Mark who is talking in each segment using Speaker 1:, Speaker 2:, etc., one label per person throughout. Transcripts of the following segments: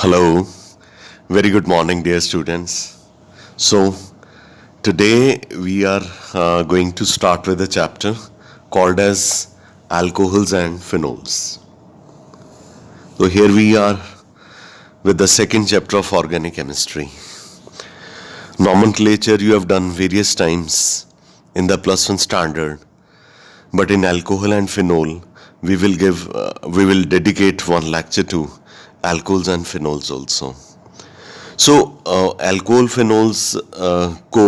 Speaker 1: Hello, very good morning, dear students. So, today we are going to start with a chapter called as alcohols and phenols. So, here we are with the second chapter of organic chemistry. Nomenclature you have done various times in the +1 standard, but in alcohol and phenol, we will dedicate one lecture to alcohols and phenols also. So alcohol phenols को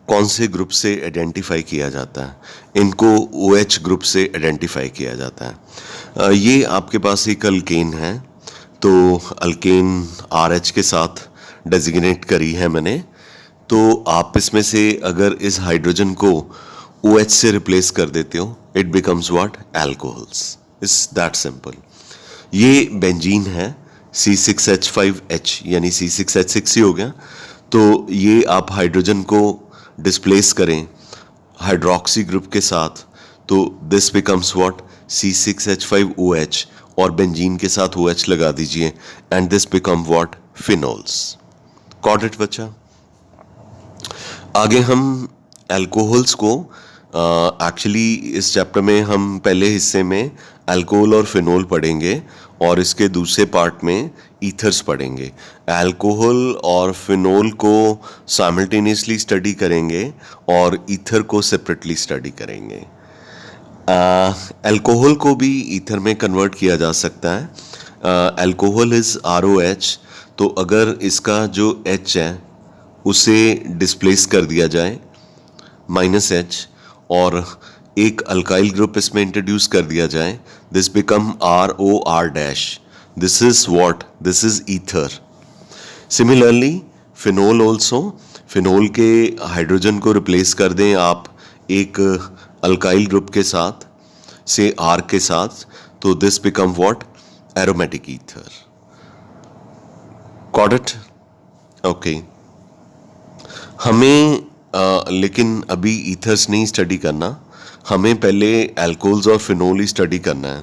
Speaker 1: कौन से group से identify किया जाता है? इनको OH group से identify किया जाता है. ये आपके पास एक अल्केन है, तो अल्केन RH के साथ डेजिग्नेट करी है मैंने. तो आप इसमें से अगर इस हाइड्रोजन को OH से रिप्लेस कर देते हो, it becomes what? Alcohols. It's that simple. ये बेंजीन है C6H5H यानी C6H6 ही हो गया. तो ये आप हाइड्रोजन को डिस्प्लेस करें हाइड्रोक्सी ग्रुप के साथ, तो दिस बिकम्स व्हाट? C6H5OH और बेंजीन के साथ OH लगा दीजिए and this become what? Phenols. Got it बच्चा? आगे हम अल्कोहल्स को एक्चुअली इस चैप्टर में हम पहले हिस्से में अल्कोहल और फिनोल पढ़ेंगे और इसके दूसरे पार्ट में ईथर्स पढ़ेंगे. अल्कोहल और फिनोल को साइमल्टेनियसली स्टडी करेंगे और ईथर को सेपरेटली स्टडी करेंगे. अल्कोहल को भी ईथर में कन्वर्ट किया जा सकता है. Alcohol is ROH. तो अगर इसका जो H है उसे डिस्प्लेस कर दिया जाए -H और एक अल्काइल ग्रुप इसमें इंट्रोड्यूस कर दिया जाए, this become ROR-. This is what? This is ether. Similarly phenol also. Phenol के हाइड्रोजन को रिप्लेस कर दें आप एक अल्काइल ग्रुप के साथ, से R के साथ, तो this become what? Aromatic ether. Got it? Okay. हमें लेकिन अभी ईथर्स नहीं स्टडी करना, हमें पहले अल्कोहल्स और फिनोल ही स्टडी करना है.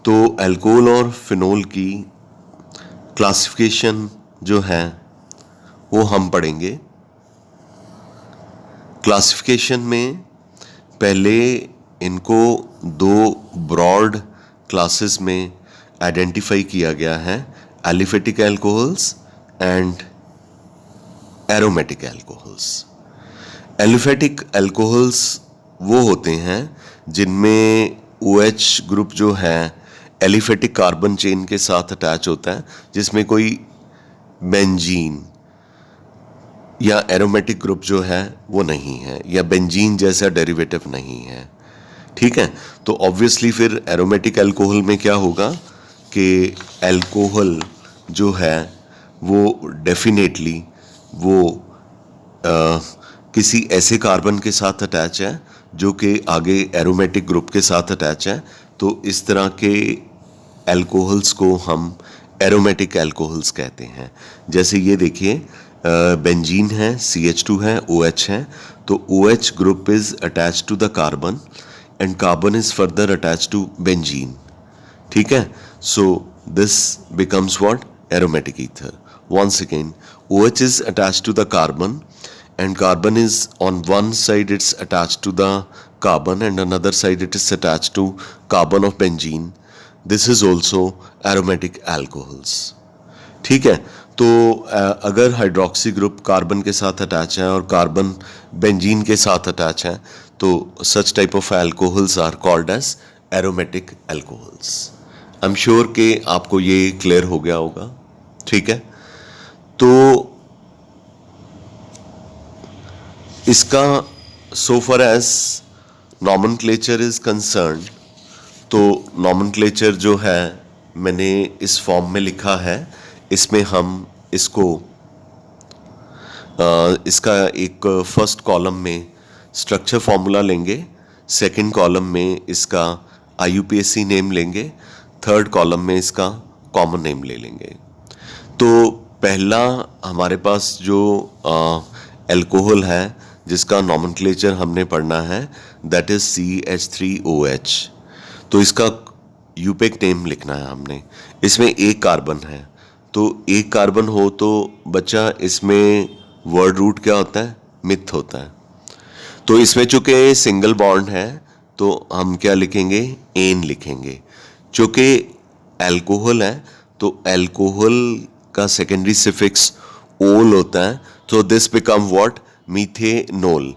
Speaker 1: तो अल्कोहल और फिनोल की क्लासिफिकेशन जो है वो हम पढ़ेंगे. क्लासिफिकेशन में पहले इनको दो ब्रॉड क्लासेस में आइडेंटिफाई किया गया है, aliphatic alcohols and aromatic alcohols. Aliphatic alcohols वो होते हैं जिनमें OH ग्रुप जो है एलिफेटिक कार्बन चेन के साथ अटैच होता है, जिसमें कोई बेंजीन या एरोमेटिक ग्रुप जो है वो नहीं है, या बेंजीन जैसा डेरिवेटिव नहीं है. ठीक है. तो ऑब्वियसली फिर एरोमेटिक अल्कोहल में क्या होगा कि अल्कोहल जो है वो डेफिनेटली वो किसी ऐसे कार्बन के साथ अटैच है जो कि आगे एरोमेटिक ग्रुप के साथ अटैच है. तो इस तरह के अल्कोहल्स को हम एरोमेटिक अल्कोहल्स कहते हैं. जैसे ये देखिए, बेंजीन है, CH2 है, OH है. तो OH group is attach to the carbon and carbon is further attach to benzene. ठीक है. So this becomes what? Aromatic ether. Once again, OH is attached to the carbon and carbon is on one side it's attached to the carbon and another side it is attached to carbon of benzene. This is also aromatic alcohols. ठीक है. तो अगर hydroxy group carbon के साथ attach है और carbon benzene के साथ अटैच है, तो such type of alcohols are called as aromatic alcohols. I'm sure कि आपको ये क्लियर हो गया होगा. ठीक है. तो इसका so far as nomenclature is concerned, तो नॉमेनक्लेचर जो है मैंने इस फॉर्म में लिखा है. इसमें हम इसको इसका एक फर्स्ट कॉलम में स्ट्रक्चर फॉर्मूला लेंगे, सेकंड कॉलम में इसका IUPAC नेम लेंगे, थर्ड कॉलम में इसका कॉमन नेम ले लेंगे. तो पहला हमारे पास जो अल्कोहल है जिसका नॉमेनक्लेचर हमने पढ़ना है, दैट इज CH3OH. तो इसका यूपेक नेम लिखना है हमने. इसमें एक कार्बन है, तो एक कार्बन हो तो बच्चा इसमें वर्ड रूट क्या होता है, मिथ होता है। तो इसमें चूंकि सिंगल बॉन्ड है तो हम क्या लिखेंगे, एन लिखेंगे। चूंकि अल्कोहल है तो अल्कोहल का सेकेंडरी सिफिक्स ओल होता है, तो दिस बिकम व्हाट, मीथेनोल।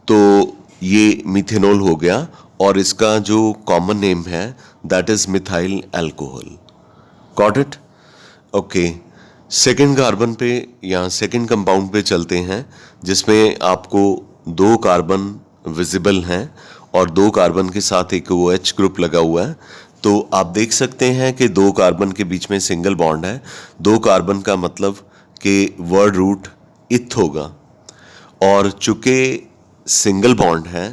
Speaker 1: तो ये मीथेनोल हो गया और इसका जो कॉमन नेम है that is methyl alcohol. Got it? Okay, second carbon पे या सेकेंड कंपाउंड पे चलते हैं, जिसमें आपको 2 कार्बन विजिबल हैं और 2 कार्बन के साथ एक OH ग्रुप लगा हुआ है। तो आप देख सकते हैं कि 2 कार्बन के बीच में सिंगल बॉन्ड है। 2 कार्बन का मतलब कि वर्ड रूट इथ होगा, और चूंकि सिंगल बॉन्ड है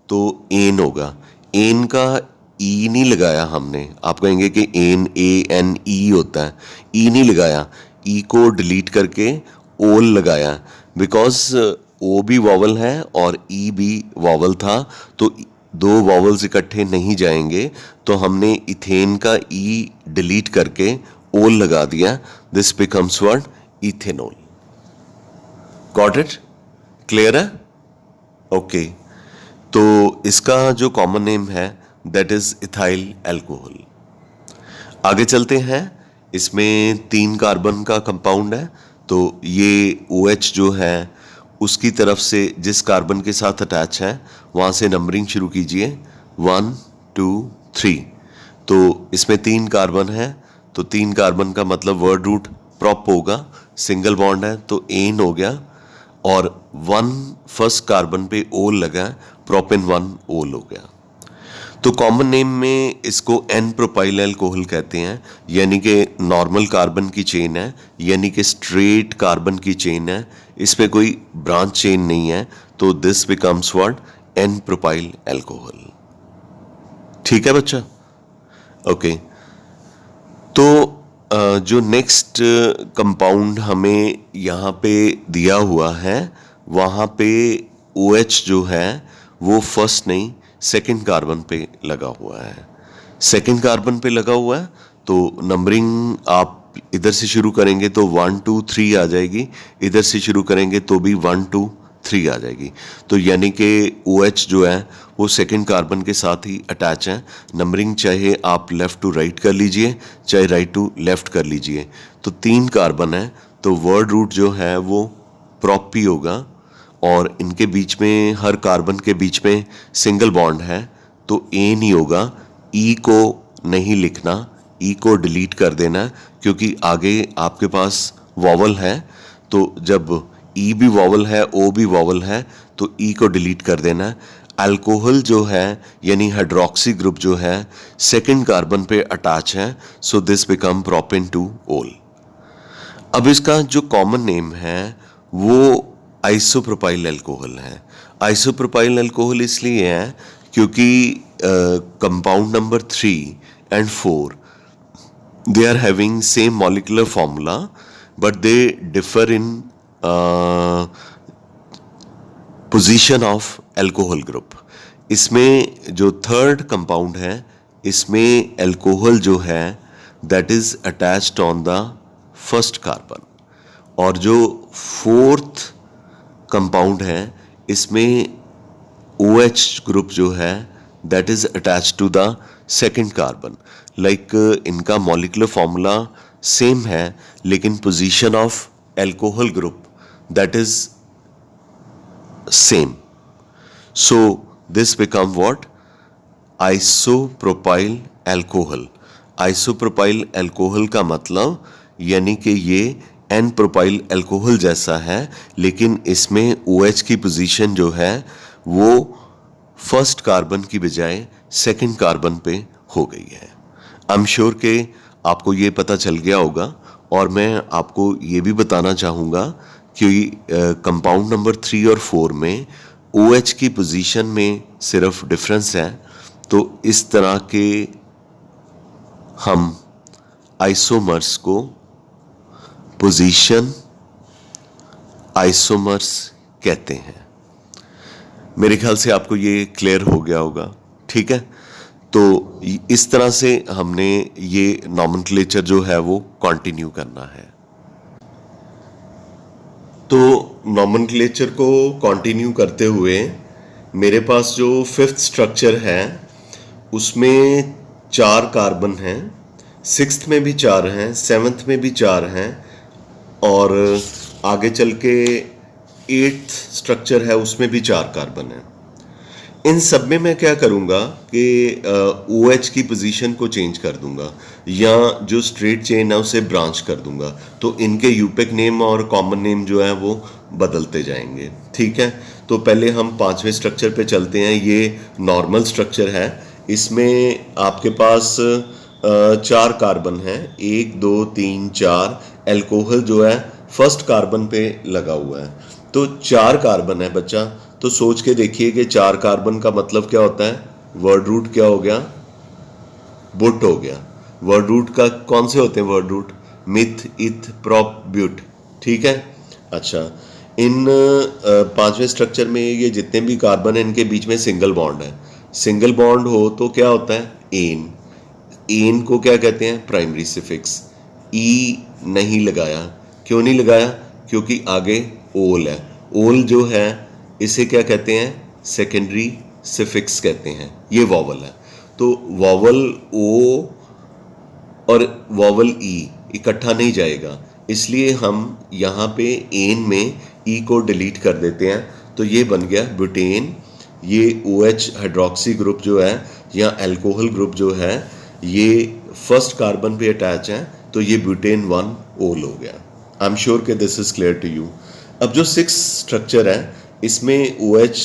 Speaker 1: तो एन होगा। एन का ई नहीं लगाया हमने, आप कहेंगे कि एन ANE होता है, ई नहीं लगाया, ई को डिलीट करके ओल लगाया, बिकॉज ओ भी वॉवल है और ई भी वॉवल था, तो 2 वॉवल्स इकट्ठे नहीं जाएंगे, तो हमने इथेन का ई डिलीट करके ओल लगा दिया। This becomes word ethanol. Got it? Clear है? ओके, तो इसका जो कॉमन नेम है दैट इज इथाइल अल्कोहल। आगे चलते हैं, इसमें 3 कार्बन का कंपाउंड है, तो ये OH जो है उसकी तरफ से जिस कार्बन के साथ अटैच है वहाँ से नंबरिंग शुरू कीजिए, 1 2 3। तो इसमें 3 कार्बन है, तो 3 कार्बन का मतलब वर्ड रूट प्रॉप होगा, सिंगल बॉन्ड है तो एन हो गया, और 1 फर्स्ट कार्बन पे ओल लगा, प्रोपेन 1 ओल हो गया। तो कॉमन नेम में इसको एन प्रोपाइल अल्कोहल कहते हैं, यानी कि नॉर्मल कार्बन की चेन है, यानी कि स्ट्रेट कार्बन की चेन है, इसमें कोई ब्रांच चेन नहीं है, तो this becomes what, n propyl alcohol. ठीक है बच्चा? ओके, तो जो नेक्स्ट कंपाउंड हमें यहाँ पे दिया हुआ है, वहाँ पे OH जो है वो फर्स्ट नहीं सेकंड कार्बन पे लगा हुआ है। सेकंड कार्बन पे लगा हुआ है, तो नंबरिंग आप इधर से शुरू करेंगे तो 1 2 3 आ जाएगी, इधर से शुरू करेंगे तो भी 1 2 3 आ जाएगी। तो यानी कि OH जो है वो सेकंड कार्बन के साथ ही अटैच है। नंबरिंग चाहे आप लेफ़्ट टू राइट कर लीजिए, चाहे राइट टू लेफ़्ट कर लीजिए। तो 3 कार्बन है, तो वर्ड रूट जो है वो प्रॉप ही होगा, और इनके बीच में हर कार्बन के बीच में सिंगल बॉन्ड है, तो ए नहीं होगा। ई को नहीं लिखना, ई को डिलीट कर देना, क्योंकि आगे आपके पास वॉवल है, तो जब ई भी वॉवल है, ओ भी वॉवल है, तो ई को डिलीट कर देना। अल्कोहल जो है यानी हाइड्रोक्सी ग्रुप जो है सेकंड कार्बन पे अटैच है, सो दिस बिकम प्रोपेन 2 ओल। अब इसका जो कॉमन नेम है वो आइसोप्रोपाइल अल्कोहल है। आइसोप्रोपाइल अल्कोहल इसलिए है क्योंकि compound number 3 and 4 they are having same molecular formula but they differ in position of alcohol group. इसमें जो थर्ड कंपाउंड है इसमें अल्कोहल जो है that is attached on the first carbon, और जो फोर्थ कंपाउंड है इसमें OH ग्रुप जो है that is attached to the second carbon. Like इनका मॉलिक्यूलर फॉर्मूला सेम है, लेकिन position of alcohol group that is same. So this become what? Isopropyl alcohol. Isopropyl alcohol का मतलब यानी कि ये एन प्रोपाइल अल्कोहल जैसा है, लेकिन इसमें OH की पोजीशन जो है वो फर्स्ट कार्बन की बजाय सेकंड कार्बन पे हो गई है। आई एम श्योर कि आपको ये पता चल गया होगा, और मैं आपको ये भी बताना चाहूँगा कि कंपाउंड नंबर 3 और 4 में OH की पोजीशन में सिर्फ डिफरेंस है, तो इस तरह के हम आइसोमर्स को पोजीशन आइसोमर्स कहते हैं। मेरे ख्याल से आपको ये क्लियर हो गया होगा। ठीक है, तो इस तरह से हमने ये नॉमेनक्लेचर जो है वो कंटिन्यू करना है। तो नॉमेनक्लेचर को कंटिन्यू करते हुए मेरे पास जो फिफ्थ स्ट्रक्चर है उसमें 4 कार्बन हैं, सिक्स्थ में भी 4 हैं, सेवन्थ में भी 4 हैं, और आगे चल के एट्थ स्ट्रक्चर है उसमें भी 4 कार्बन हैं। इन सब में मैं क्या करूँगा कि OH की पोजीशन को चेंज कर दूंगा या जो स्ट्रेट चेन है उसे ब्रांच कर दूंगा, तो इनके यूपिक नेम और कॉमन नेम जो है वो बदलते जाएंगे। ठीक है, तो पहले हम 5वें स्ट्रक्चर पे चलते हैं। ये नॉर्मल स्ट्रक्चर है, इसमें आपके पास 4 कार्बन हैं, 1 2 3 4। एल्कोहल जो है फर्स्ट कार्बन पे लगा हुआ है, तो 4 कार्बन है बच्चा। तो सोच के देखिए कि 4 कार्बन का मतलब क्या होता है। वर्ड रूट क्या हो गया, बुट हो गया। वर्ड रूट का कौन से होते हैं word root, meth eth prop but. ठीक है, अच्छा इन 5वें स्ट्रक्चर में ये जितने भी कार्बन हैं इनके बीच में सिंगल बॉन्ड है। सिंगल बॉन्ड हो तो क्या होता है, एन। एन को क्या कहते हैं, प्राइमरी सिफिक्स। ई नहीं लगाया, क्यों नहीं लगाया, क्योंकि आगे ओल है। ओल जो है इसे क्या कहते हैं, सेकेंडरी सिफिक्स कहते हैं। ये वॉवल है, तो वॉवल ओ और वॉवल ई इकट्ठा नहीं जाएगा, इसलिए हम यहाँ पे एन में ई को डिलीट कर देते हैं, तो ये बन गया ब्यूटेन। ये OH हाइड्रोक्सी ग्रुप जो है या अल्कोहल ग्रुप जो है ये फर्स्ट कार्बन पे अटैच है, तो ये ब्यूटेन 1 ओल हो गया। आई एम श्योर कि this is clear to you. अब जो 6 स्ट्रक्चर है इसमें OH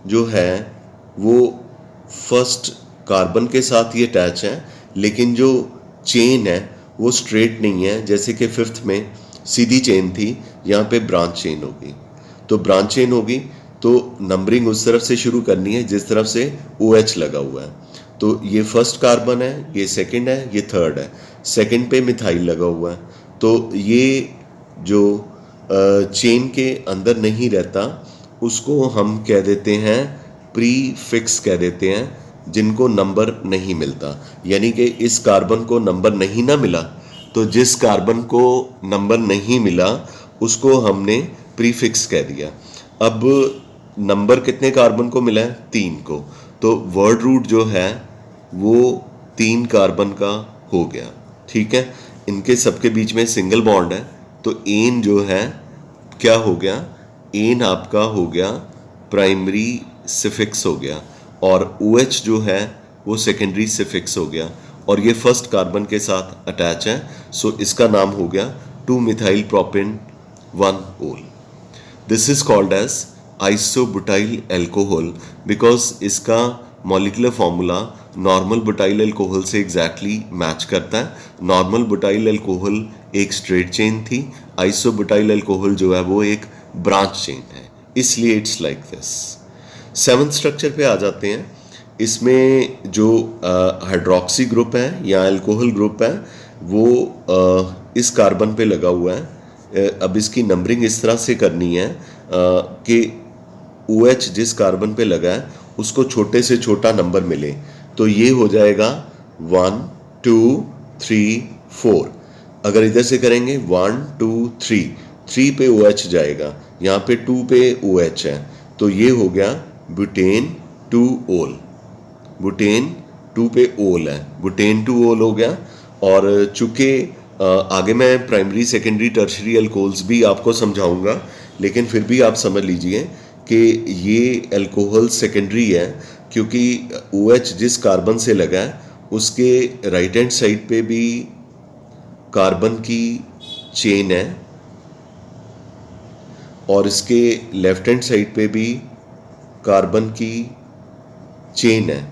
Speaker 1: जो है वो फर्स्ट कार्बन के साथ ही अटैच है, लेकिन जो चेन है वो स्ट्रेट नहीं है। जैसे कि 5th में सीधी चेन थी, यहाँ पे ब्रांच चेन होगी। तो ब्रांच चेन होगी तो नंबरिंग उस तरफ से शुरू करनी है जिस तरफ से OH लगा हुआ है। तो ये फर्स्ट कार्बन है, ये सेकंड है, ये थर्ड है। सेकंड पे मिथाइल लगा हुआ है, तो ये जो चेन के अंदर नहीं रहता उसको हम कह देते हैं प्रीफिक्स कह देते हैं, जिनको नंबर नहीं मिलता। यानी कि इस कार्बन को नंबर नहीं ना मिला, तो जिस कार्बन को नंबर नहीं मिला उसको हमने प्रीफिक्स कह दिया। अब नंबर कितने कार्बन को मिला है, 3 को, तो वर्ड रूट जो है वो 3 कार्बन का हो गया। ठीक है, इनके सबके बीच में सिंगल बॉन्ड है, तो एन जो है क्या हो गया, एन आपका हो गया प्राइमरी सिफिक्स हो गया, और OH जो है वो सेकेंडरी सिफिक्स हो गया, और ये फर्स्ट कार्बन के साथ अटैच है, सो इसका नाम हो गया 2 methyl propane 1 ol. This is called as isobutyl alcohol because इसका molecular formula normal butyl alcohol से एग्जैक्टली मैच करता है। नॉर्मल बुटाइल अल्कोहल एक स्ट्रेट चेन थी, आइसोब्यूटाइल अल्कोहल जो है वो एक ब्रांच चेन है, इसलिए it's like this. 7th structure पे आ जाते हैं। इसमें जो हाइड्रोक्सी ग्रुप है या अल्कोहल ग्रुप है वो इस कार्बन पे लगा हुआ है। अब इसकी नंबरिंग इस तरह से करनी है कि OH जिस कार्बन पे लगा है उसको छोटे से छोटा नंबर मिले, तो ये हो जाएगा 1 2 3 4। अगर इधर से करेंगे 1 2 3 पे OH जाएगा, यहाँ पे 2 पे OH है, तो ये हो गया ब्यूटेन 2 ओल। ब्यूटेन 2 पे ओल है, ब्यूटेन 2 ओल हो गया। और चूंकि आगे मैं प्राइमरी सेकेंडरी टर्शरी अल्कोहल्स भी आपको समझाऊंगा, लेकिन फिर भी आप समझ लीजिए कि ये अल्कोहल सेकेंडरी है, क्योंकि OH जिस कार्बन से लगा है उसके राइट हैंड साइड पे भी कार्बन की चेन है और इसके लेफ्ट हैंड साइड पे भी कार्बन की चेन है।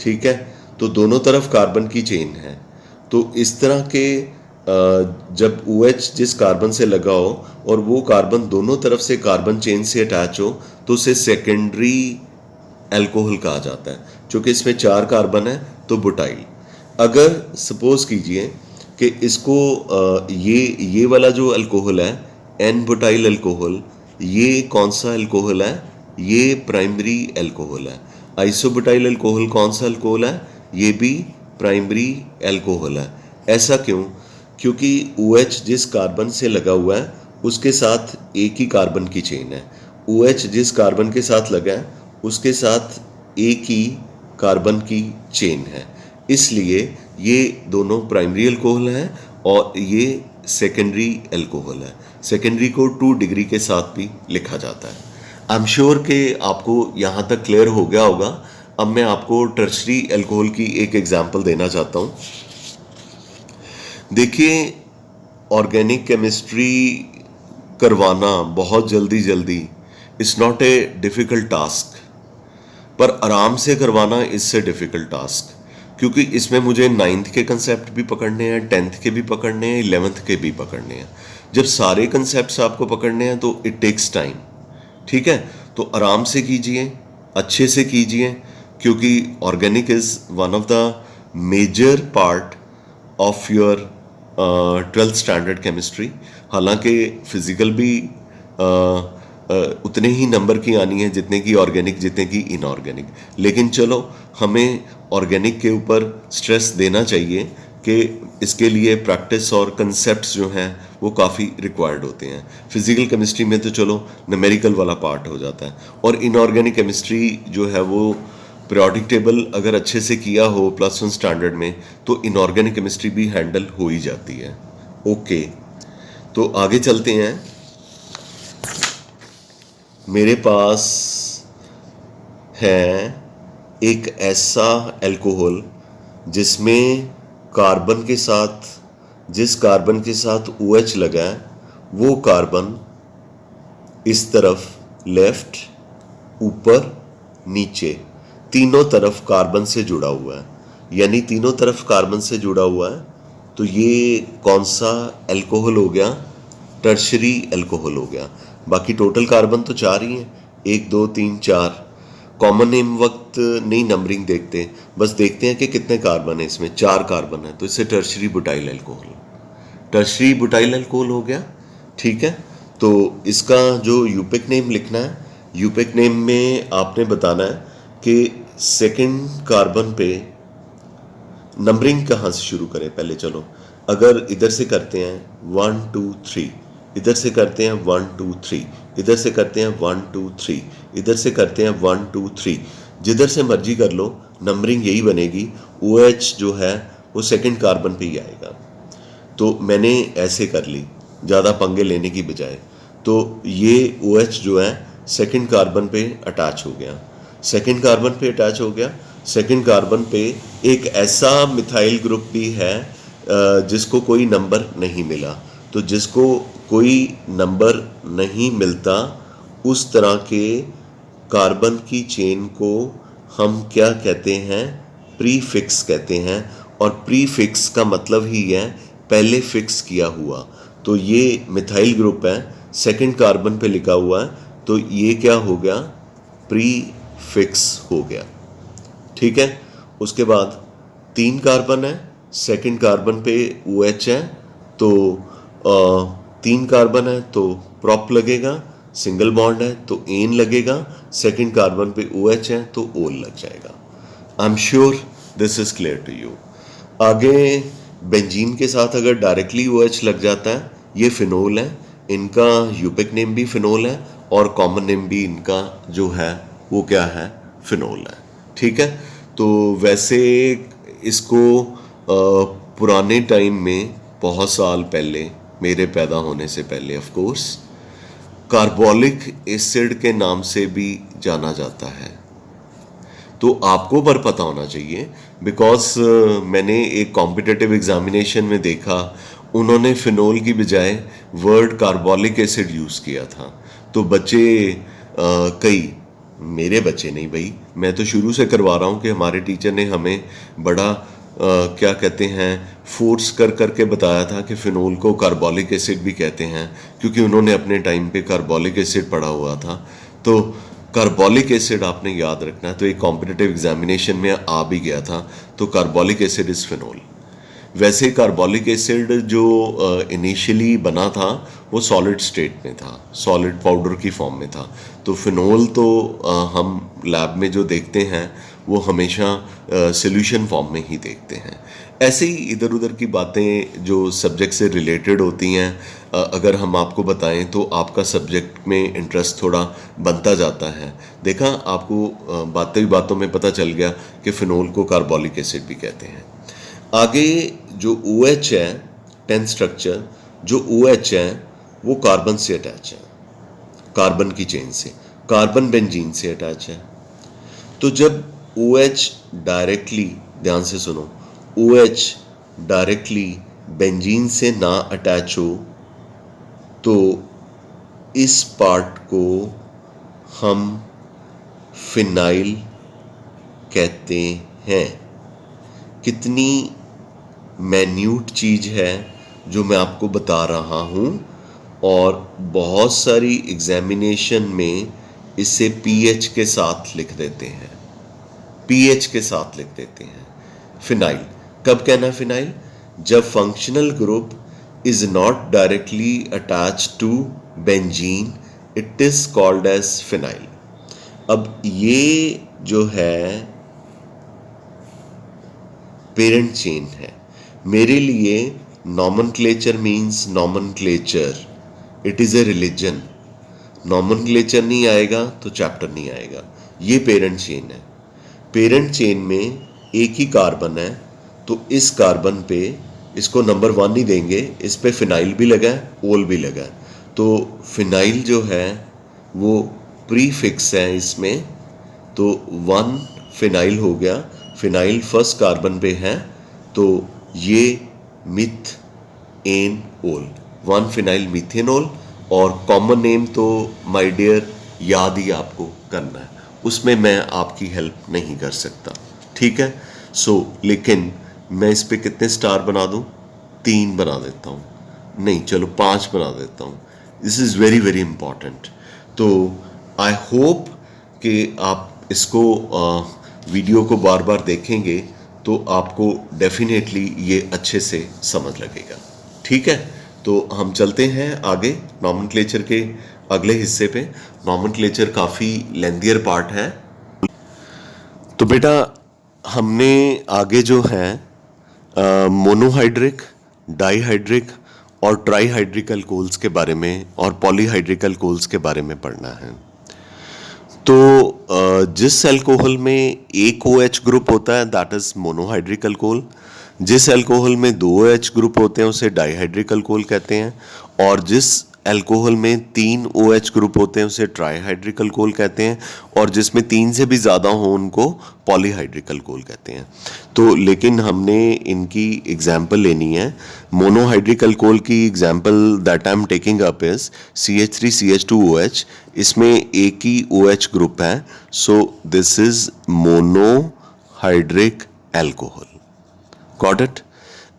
Speaker 1: ठीक है, तो दोनों तरफ कार्बन की चेन है। तो इस तरह के जब OH जिस कार्बन से लगा हो और वो कार्बन दोनों तरफ से कार्बन चेन से अटैच हो तो उसे सेकेंडरी अल्कोहल कहा जाता है। चूँकि इसमें 4 कार्बन है तो बुटाइल। अगर सपोज कीजिए कि इसको ये वाला जो अल्कोहल है एन बुटाइल अल्कोहल, ये कौन सा अल्कोहल है, ये प्राइमरी अल्कोहल है। आइसोब्यूटाइल अल्कोहल कौन सा अल्कोहल है, ये भी प्राइमरी अल्कोहल है। ऐसा क्यों, क्योंकि OH जिस कार्बन से लगा हुआ है उसके साथ एक ही कार्बन की चेन है। OH जिस कार्बन के साथ लगा है उसके साथ एक ही कार्बन की चेन है, इसलिए ये दोनों प्राइमरी अल्कोहल हैं और ये सेकेंडरी अल्कोहल है। सेकेंडरी को 2 डिग्री के साथ भी लिखा जाता है। आई एम श्योर कि आपको यहाँ तक क्लियर हो गया होगा। अब मैं आपको टर्शरी अल्कोहल की एक एग्जांपल देना चाहता हूँ। देखिए, ऑर्गेनिक केमिस्ट्री करवाना बहुत जल्दी it's not a difficult task, पर आराम से करवाना इससे डिफ़िकल्ट टास्क, क्योंकि इसमें मुझे 9th के कंसेप्ट भी पकड़ने हैं, 10th के भी पकड़ने हैं, 11th के भी पकड़ने हैं। जब सारे कंसेप्ट्स आपको पकड़ने हैं तो इट टेक्स टाइम। ठीक है, तो आराम से कीजिए, अच्छे से कीजिए, क्योंकि organic is one of the major part of your 12th standard chemistry. हालांकि फिज़िकल भी उतने ही नंबर की आनी है जितने की ऑर्गेनिक, जितने की इनऑर्गेनिक, लेकिन चलो हमें ऑर्गेनिक के ऊपर स्ट्रेस देना चाहिए कि इसके लिए प्रैक्टिस और कंसेप्ट्स जो हैं वो काफ़ी रिक्वायर्ड होते हैं। फिज़िकल केमिस्ट्री में तो चलो न्यूमेरिकल वाला पार्ट हो जाता है, और इनऑर्गेनिक केमिस्ट्री जो है वो पीरियोडिक टेबल अगर अच्छे से किया हो +1 स्टैंडर्ड में तो इनऑर्गेनिक केमिस्ट्री भी हैंडल हो ही जाती है। ओके, तो आगे चलते हैं। मेरे पास है एक ऐसा अल्कोहल जिसमें कार्बन के साथ, जिस कार्बन के साथ OH लगा है वो कार्बन इस तरफ लेफ्ट, ऊपर, नीचे, तीनों तरफ कार्बन से जुड़ा हुआ है, यानी तीनों तरफ कार्बन से जुड़ा हुआ है। तो ये कौन सा अल्कोहल हो गया? टर्शरी अल्कोहल हो गया। बाकी टोटल कार्बन तो 4 ही हैं, 1 2 3 4। कॉमन नेम वक्त नहीं नंबरिंग देखते, बस देखते हैं कि कितने कार्बन है इसमें। 4 कार्बन है, तो इससे tertiary butyl alcohol, tertiary butyl alcohol हो गया। ठीक है, तो इसका जो यूपिक नेम लिखना है, यूपिक नेम में आपने बताना है कि सेकंड कार्बन पे नंबरिंग कहाँ से शुरू करें। पहले चलो, अगर इधर से करते हैं 1 2 3, इधर से करते हैं 1 2 3, इधर से करते हैं 1 2 3, इधर से करते हैं 1 2 3, जिधर से मर्जी कर लो, नंबरिंग यही बनेगी। OH जो है वो सेकंड कार्बन पे ही आएगा। तो मैंने ऐसे कर ली, ज़्यादा पंगे लेने की बजाय। तो ये OH जो है सेकंड कार्बन पे अटैच हो गया, सेकंड कार्बन पे अटैच हो गया। सेकंड कार्बन पे एक ऐसा मिथाइल ग्रुप भी है जिसको कोई नंबर नहीं मिला। तो जिसको कोई नंबर नहीं मिलता उस तरह के कार्बन की चेन को हम क्या कहते हैं? प्रीफिक्स कहते हैं। और प्रीफिक्स का मतलब ही है पहले फिक्स किया हुआ। तो ये मिथाइल ग्रुप है, सेकंड कार्बन पे लिखा हुआ है, तो ये क्या हो गया? प्रीफिक्स हो गया। ठीक है, उसके बाद 3 कार्बन है, सेकंड कार्बन पे OH है, तो 3 कार्बन है तो प्रॉप लगेगा, सिंगल बॉन्ड है तो एन लगेगा, सेकंड कार्बन पे OH है तो ओल लग जाएगा। I am sure this is clear to you. आगे बेंजीन के साथ अगर डायरेक्टली OH लग जाता है, ये फिनोल है, इनका यूपिक नेम भी फिनोल है और कॉमन नेम भी इनका जो है वो क्या है? फिनोल है। ठीक है, तो वैसे इसको पुराने टाइम में, बहुत साल पहले, मेरे पैदा होने से पहले ऑफ कोर्स, कार्बोलिक एसिड के नाम से भी जाना जाता है। तो आपको पर पता होना चाहिए, बिकॉज मैंने एक कॉम्पिटिटिव एग्जामिनेशन में देखा, उन्होंने फिनोल की बजाय वर्ड कार्बोलिक एसिड यूज़ किया था। तो बच्चे कई, मेरे बच्चे नहीं भाई, मैं तो शुरू से करवा रहा हूँ कि हमारे टीचर ने हमें बड़ा क्या कहते हैं, फोर्स कर करके बताया था कि फिनोल को कार्बोलिक एसिड भी कहते हैं, क्योंकि उन्होंने अपने टाइम पे कार्बोलिक एसिड पढ़ा हुआ था। तो कार्बोलिक एसिड आपने याद रखना है। तो एक कॉम्पिटिटिव एग्जामिनेशन में आ भी गया था। तो कार्बोलिक एसिड इज़ फिनोल। वैसे कार्बोलिक एसिड जो इनिशियली बना था वो सॉलिड स्टेट में था, सॉलिड पाउडर की फॉर्म में था। तो फिनोल तो हम लैब में जो देखते हैं वो हमेशा सॉल्यूशन फॉर्म में ही देखते हैं। ऐसे ही इधर उधर की बातें जो सब्जेक्ट से रिलेटेड होती हैं, अगर हम आपको बताएं तो आपका सब्जेक्ट में इंटरेस्ट थोड़ा बनता जाता है। देखा आपको बातें बातों में पता चल गया कि फिनोल को कार्बोलिक एसिड भी कहते हैं। आगे जो OH है 10 स्ट्रक्चर, जो OH है वो कार्बन से अटैच है, कार्बन की चेन से, कार्बन बेंजीन से अटैच है। तो जब OH डायरेक्टली, ध्यान से सुनो, OH डायरेक्टली बेंजीन से ना अटैच हो तो इस पार्ट को हम फिनाइल कहते हैं। कितनी मैन्यूट चीज है जो मैं आपको बता रहा हूं, और बहुत सारी एग्जामिनेशन में इसे पीएच के साथ लिख देते हैं, पीएच के साथ लिख देते हैं फिनाइल। कब कहना फिनाइल? जब functional group is not directly attach to benzene, it is called as phenyl. अब ये जो है पेरेंट चेन है। मेरे लिए nomenclature means nomenclature, it is a religion. Nomenclature नहीं आएगा तो चैप्टर नहीं आएगा। ये पेरेंट चेन है। पेरेंट चेन में एक ही कार्बन है, तो इस कार्बन पे इसको नंबर 1 नहीं देंगे, इस पे फिनाइल भी लगा है, ओल भी लगा है, तो फिनाइल जो है वो प्रीफिक्स है इसमें, तो 1 फिनाइल हो गया। फिनाइल फर्स्ट कार्बन पे है, तो ये मिथ एन ओल, 1 फिनाइल मिथेनोल। और कॉमन नेम तो माय डियर याद ही आपको करना है, उसमें मैं आपकी हेल्प नहीं कर सकता, ठीक है। लेकिन मैं इस पे कितने स्टार बना दूं? 3 बना देता हूं, नहीं चलो 5 बना देता हूं। This is very very important. तो आई होप कि आप इसको वीडियो को बार बार देखेंगे तो आपको डेफिनेटली ये अच्छे से समझ लगेगा, ठीक है। तो हम चलते हैं आगे नॉमेनक्लेचर के अगले हिस्से पे। नॉमेनक्लेचर काफ़ी लेंथियर पार्ट है। तो बेटा हमने आगे जो है मोनोहाइड्रिक, डाईहाइड्रिक और ट्राईहाइड्रिक अल्कोहल्स के बारे में और पॉलीहाइड्रिक अल्कोहल्स के बारे में पढ़ना है। तो जिस अल्कोहल में एक OH ग्रुप होता है दैट इज मोनोहाइड्रिक अल्कोहल, जिस अल्कोहल में 2 OH ग्रुप होते हैं उसे डाईहाइड्रिक अल्कोहल कहते हैं, और जिस अल्कोहल में 3 OH ग्रुप होते हैं उसे ट्राईहाइड्रिक अल्कोहल कहते हैं, और जिसमें 3 से भी ज़्यादा हो उनको पॉलीहाइड्रिक अल्कोहल कहते हैं। तो लेकिन हमने इनकी एग्जाम्पल लेनी है। मोनोहाइड्रिक अल्कोहल की example that I am taking up is CH3CH2OH। इसमें एक ही OH ग्रुप है, so this is monohydric alcohol. Got it?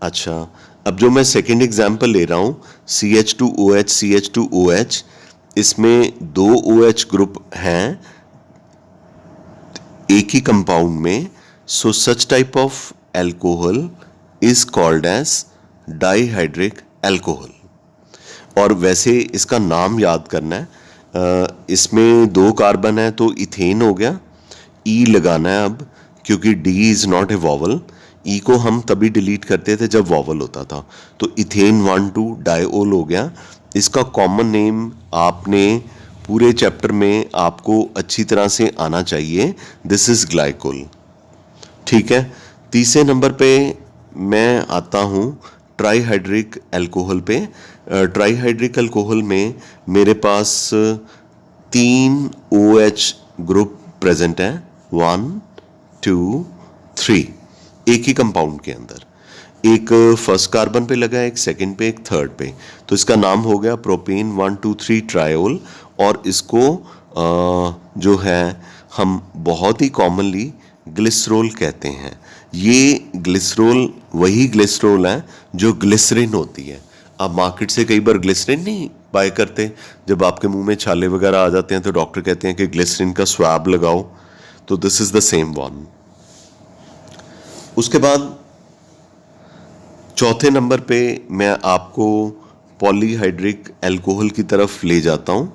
Speaker 1: अच्छा, अब जो मैं सेकेंड एग्जाम्पल ले रहा हूँ CH2OH, इसमें 2 OH ग्रुप हैं एक ही कंपाउंड में, so such type of alcohol is called as dihydric alcohol. और वैसे इसका नाम याद करना है। इसमें 2 कार्बन है तो इथेन हो गया, ई लगाना है अब, क्योंकि D is not a vowel. E को हम तभी डिलीट करते थे जब वॉवल होता था, तो इथेन 1,2 डाइओल हो गया। इसका कॉमन नेम आपने पूरे चैप्टर में आपको अच्छी तरह से आना चाहिए, दिस इज ग्लाइकोल, ठीक है। तीसरे नंबर पे मैं आता हूँ ट्राईहाइड्रिक अल्कोहल पे। ट्राईहाइड्रिक अल्कोहल में मेरे पास 3 OH ग्रुप प्रेजेंट है, 1, 2, 3, एक ही कंपाउंड के अंदर। एक फर्स्ट कार्बन पे लगा है, एक सेकंड पे, एक थर्ड पे, तो इसका नाम हो गया प्रोपेन 1,2,3 ट्रायोल। और इसको जो है हम बहुत ही कॉमनली ग्लिसरोल कहते हैं। ये ग्लिसरोल वही ग्लिसरोल है जो ग्लिसरिन होती है। आप मार्केट से कई बार ग्लिसरिन नहीं बाय करते, जब आपके मुंह में छाले वगैरह आ जाते हैं तो डॉक्टर कहते हैं कि ग्लिसरिन का स्वैब लगाओ, तो this is the same one. उसके बाद चौथे नंबर पे मैं आपको पॉलीहाइड्रिक अल्कोहल की तरफ ले जाता हूँ।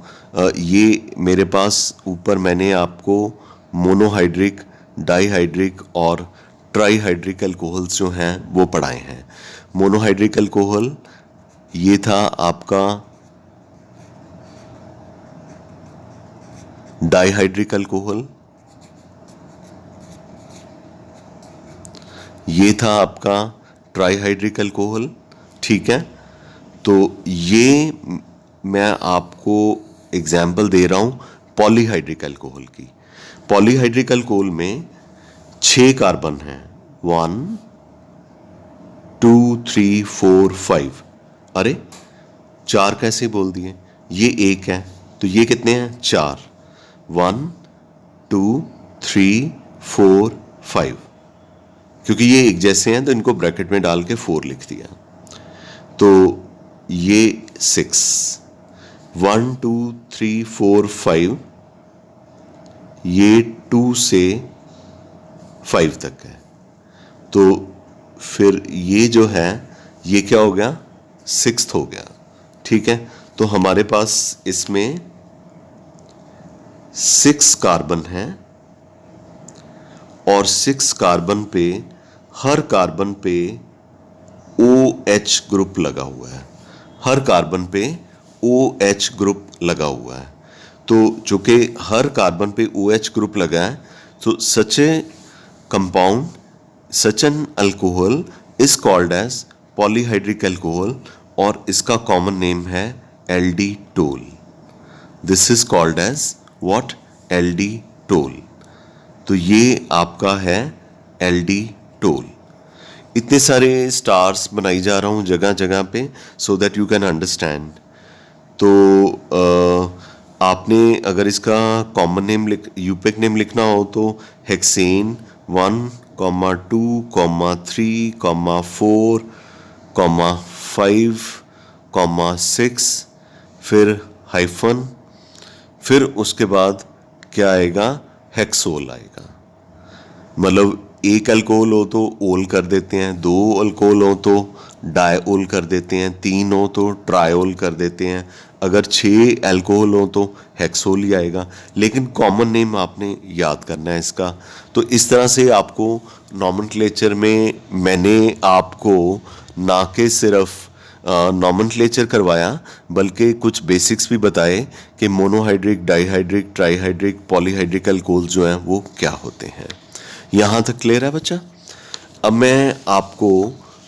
Speaker 1: ये मेरे पास ऊपर मैंने आपको मोनोहाइड्रिक, डाईहाइड्रिक और ट्राईहाइड्रिक अल्कोहल्स जो हैं वो पढ़ाए हैं। मोनोहाइड्रिक अल्कोहल ये था आपका डाईहाइड्रिक अल्कोहल, ये था आपका ट्राईहाइड्रिक अल्कोहल। ठीक है, तो ये मैं आपको एग्जाम्पल दे रहा हूँ पॉलीहाइड्रिक अल्कोहल की। पॉलीहाइड्रिक अल्कोहल में 6 कार्बन हैं, 1 2 3 4 5। अरे 4 कैसे बोल दिए, ये 1 है तो ये कितने हैं, 4। 1 2 3 4 5, क्योंकि ये एक जैसे हैं तो इनको ब्रैकेट में डाल के 4 लिख दिया। तो ये 6, 1 2 3 4 5, ये 2 से 5 तक है। तो फिर ये जो है ये क्या हो गया, 6th हो गया। ठीक है, तो हमारे पास इसमें 6 कार्बन हैं और 6 कार्बन पे हर कार्बन पे OH ग्रुप लगा हुआ है, हर कार्बन पे OH ग्रुप लगा हुआ है। तो चूंकि हर कार्बन पे OH ग्रुप लगा है तो such a compound, such an alcohol is called as polyhydric alcohol और इसका कॉमन नेम है alditol. This is called as what, alditol. तो ये आपका है एल्डिटोल। इतने सारे स्टार्स बनाई जा रहा हूँ जगह जगह पे so that you can understand. तो आपने अगर इसका कॉमन नेम यूपेक नेम लिखना हो तो हेक्सेन 1, 2, 3, 4, 5, 6, फिर हाइफन, फिर उसके बाद क्या आएगा, हेक्सोल आएगा। मतलब एक अल्कोहल हो तो ओल कर देते हैं, 2 अल्कोहल हो तो डायओल कर देते हैं, 3 हो तो ट्रायोल कर देते हैं, अगर 6 अल्कोहल हो तो हेक्सोल ही आएगा। लेकिन कॉमन नेम आपने याद करना है इसका। तो इस तरह से आपको नॉमेनक्लेचर में मैंने आपको ना के सिर्फ नॉमेनक्लेचर करवाया बल्कि कुछ बेसिक्स भी बताए कि monohydric, dihydric, trihydric, polyhydric alcohol जो हैं वो क्या होते हैं। यहाँ तक क्लियर है बच्चा? अब मैं आपको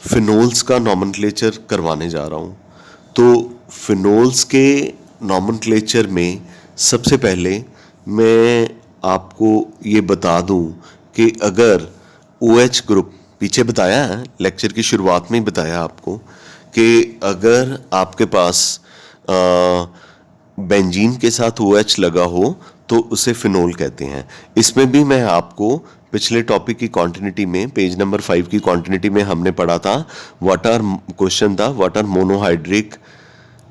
Speaker 1: फिनोल्स का नॉमेनक्लेचर करवाने जा रहा हूँ। तो फिनोल्स के नॉमेनक्लेचर में सबसे पहले मैं आपको ये बता दूँ कि अगर OH ग्रुप, पीछे बताया है लेक्चर की शुरुआत में ही बताया आपको कि अगर आपके पास बेंजीन के साथ OH लगा हो तो उसे फिनोल कहते हैं। इसमें भी मैं आपको पिछले टॉपिक की कॉन्टिन्यूटी में पेज नंबर 5 की कॉन्टिन्यूटी में हमने पढ़ा था क्वेश्चन था what are monohydric,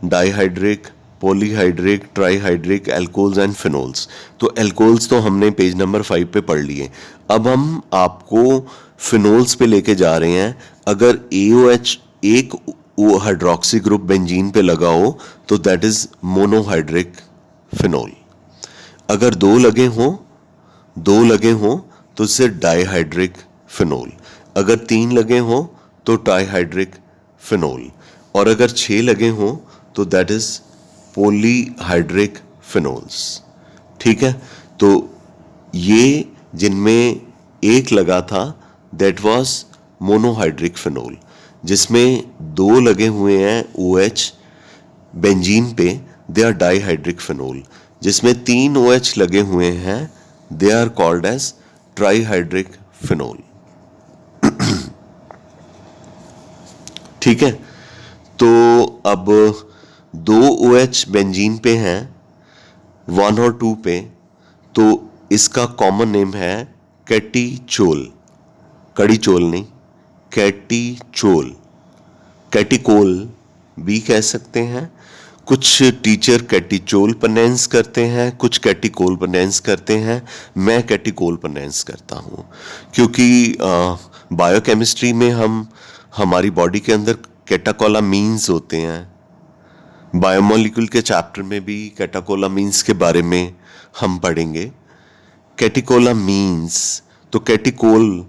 Speaker 1: dihydric, polyhydric, trihydric alcohols and phenols. तो अल्कोहल्स तो हमने पेज नंबर 5 पे पढ़ लिए। अब हम आपको फिनोल्स पे लेके जा रहे हैं। अगर AOH एक हाइड्रोक्सी ग्रुप बेंजीन पे लगा हो तो दैट इज मोनोहाइड्रिक फिनोल। अगर 2 लगे हों तो इससे डाईहाइड्रिक फिनोल। अगर 3 लगे हों तो ट्राईहाइड्रिक फिनोल। और अगर 6 लगे हों तो दैट इज पॉलीहाइड्रिक फिनोल्स। ठीक है, तो ये जिनमें एक लगा था दैट वाज मोनोहाइड्रिक फिनोल। जिसमें 2 लगे हुए हैं OH बेंजीन पे दे आर डाईहाइड्रिक फिनोल। जिसमें 3 OH लगे हुए हैं they are called as trihydric phenol. ठीक है, तो अब 2 OH बेंजीन पे हैं 1 और 2 पे, तो इसका कॉमन नेम है कैटीचोल। कड़ीचोल नहीं, कैटीचोल। कैटिकोल भी कह सकते हैं। कुछ टीचर कैटिचोल प्रोनाउंस करते हैं, कुछ कैटिकोल प्रोनाउंस करते हैं। मैं कैटिकोल प्रोनाउंस करता हूँ क्योंकि बायोकेमिस्ट्री में हमारी बॉडी के अंदर कैटाकोलामीन्स होते हैं। बायोमोलिक्यूल के चैप्टर में भी कैटाकोलामीन्स के बारे में हम पढ़ेंगे। कैटिकोलामीन्स, तो तो कैटिकोल,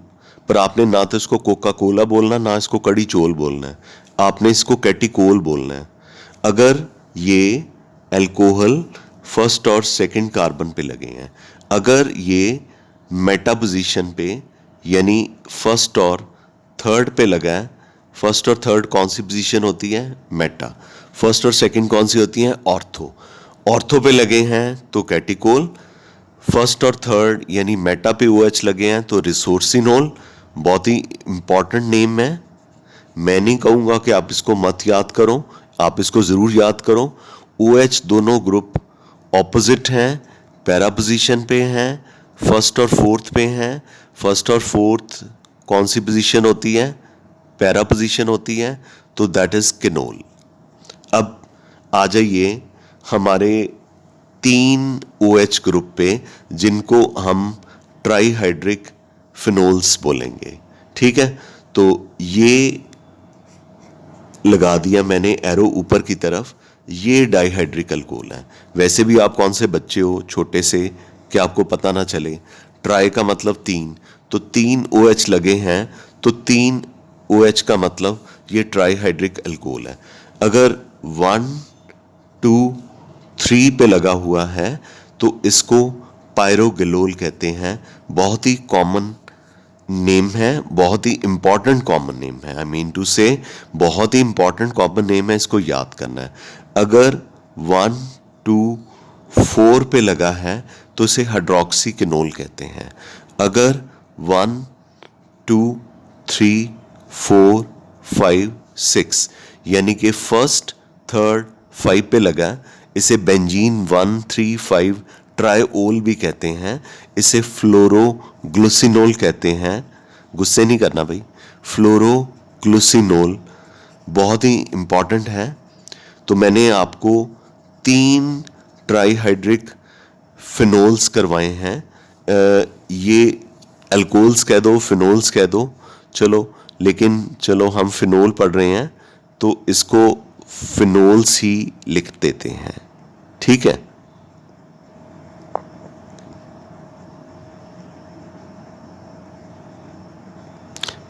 Speaker 1: पर आपने ना तो इसको कोका कोला बोलना, ना इसको कड़ी चोल बोलना है, आपने इसको कैटिकोल बोलना है। अगर ये एल्कोहल फर्स्ट और सेकंड कार्बन पे लगे हैं, अगर ये मेटा पोजीशन पे यानी फर्स्ट और थर्ड पे लगा है, फर्स्ट और थर्ड कौन सी पोजीशन होती है? मेटा। फर्स्ट और सेकंड कौन सी होती है? ऑर्थो। ऑर्थो पे लगे हैं तो कैटिकोल, फर्स्ट और थर्ड यानी मेटा पे OH लगे हैं तो रिसोर्सिनोल। बहुत ही इंपॉर्टेंट नेम है, मैं नहीं कहूँगा कि आप इसको मत याद करो, आप इसको ज़रूर याद करो। OH दोनों ग्रुप ऑपोजिट हैं, पैरा पोजीशन पे हैं, फर्स्ट और फोर्थ पे हैं। फर्स्ट और फोर्थ कौन सी पोजीशन होती है? पैरा पोजीशन होती है, तो दैट इज किनोल। अब आ जाइए हमारे 3 OH ग्रुप पे जिनको हम ट्राईहाइड्रिक फिनोल्स बोलेंगे, ठीक है। तो ये लगा दिया मैंने एरो ऊपर की तरफ, ये डाईहाइड्रिक अल्कोहल है। वैसे भी आप कौन से बच्चे हो छोटे से कि आपको पता ना चले, ट्राई का मतलब 3, तो 3 OH लगे हैं तो 3 OH का मतलब ये ट्राईहाइड्रिक अल्कोहल है। अगर 1, 2, 3 पे लगा हुआ है तो इसको पायरोगिलोल कहते हैं। बहुत ही कॉमन नेम है, बहुत ही इंपॉर्टेंट कॉमन नेम है, आई मीन टू से बहुत ही इंपॉर्टेंट कॉमन नेम है, इसको याद करना है। अगर 1, 2, 4 पे लगा है तो इसे हाइड्रोक्सीकिनोल कहते हैं। अगर 1, 2, 3, 4, 5, 6 यानी कि फर्स्ट, थर्ड, 5 पे लगा, इसे बेंजीन 1, 3, 5 ट्राईओल भी कहते हैं। इसे फ्लोरोग्लुसिनोल कहते हैं। गुस्से नहीं करना भाई, फ्लोरोग्लुसिनोल बहुत ही इंपॉर्टेंट है। तो मैंने आपको 3 ट्राईहाइड्रिक फिनोल्स करवाए हैं। ये अल्कोहल्स कह दो, फिनोल्स कह दो, चलो, लेकिन चलो हम फिनोल पढ़ रहे हैं तो इसको फिनोल्स ही लिख देते हैं, ठीक है।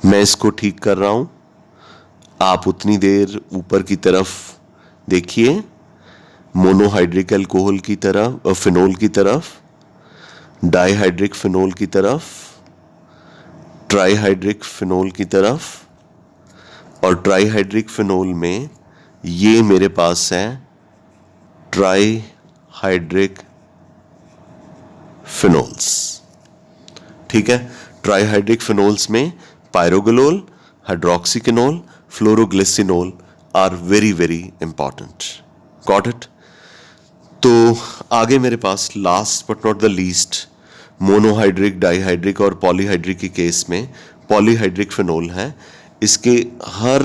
Speaker 1: मैं इसको ठीक कर रहा हूं, आप उतनी देर ऊपर की तरफ देखिए, मोनोहाइड्रिक अल्कोहल की तरफ, फिनोल की तरफ, डाईहाइड्रिक फिनोल की तरफ, ट्राईहाइड्रिक फिनोल की तरफ, और ट्राईहाइड्रिक फिनोल में ये मेरे पास है ट्राईहाइड्रिक फिनोल्स, ठीक है। ट्राईहाइड्रिक फिनोल्स में pyrogallol, hydroxyquinol, phloroglucinol are very very important. Got it? तो आगे मेरे पास last but not the least monohydric, dihydric और पॉलीहाइड्रिक के केस में पॉलीहाइड्रिक फिनोल है। इसके हर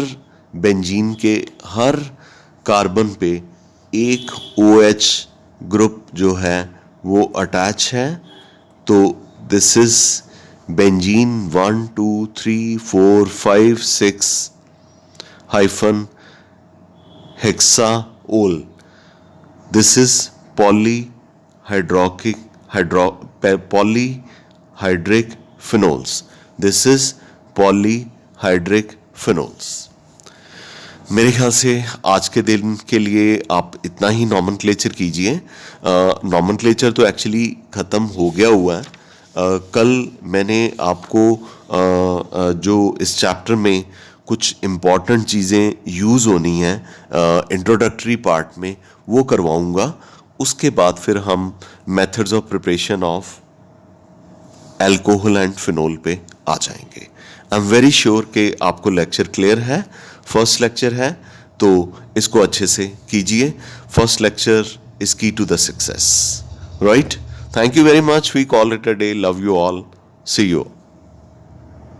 Speaker 1: बेंजीन के हर कार्बन पे एक OH ग्रुप जो है वो अटैच है। तो this is benzene 1, 2, 3, 4, 5, 6 hyphen hexaol. This is polyhydric phenols. This is polyhydric phenols. मेरे ख्याल से आज के दिन के लिए आप इतना ही नॉमेनक्लेचर कीजिए। नॉमेनक्लेचर तो एक्चुअली ख़त्म हो गया हुआ है। कल मैंने आपको जो इस चैप्टर में कुछ इम्पॉर्टेंट चीज़ें यूज़ होनी हैं इंट्रोडक्टरी पार्ट में, वो करवाऊँगा। उसके बाद फिर हम methods of preparation of alcohol and phenol पे आ जाएंगे। आई एम वेरी श्योर कि आपको लेक्चर क्लियर है। फर्स्ट लेक्चर है तो इसको अच्छे से कीजिए। First lecture is key to the success, right? Thank you very much. We call it a day. Love you all. See you.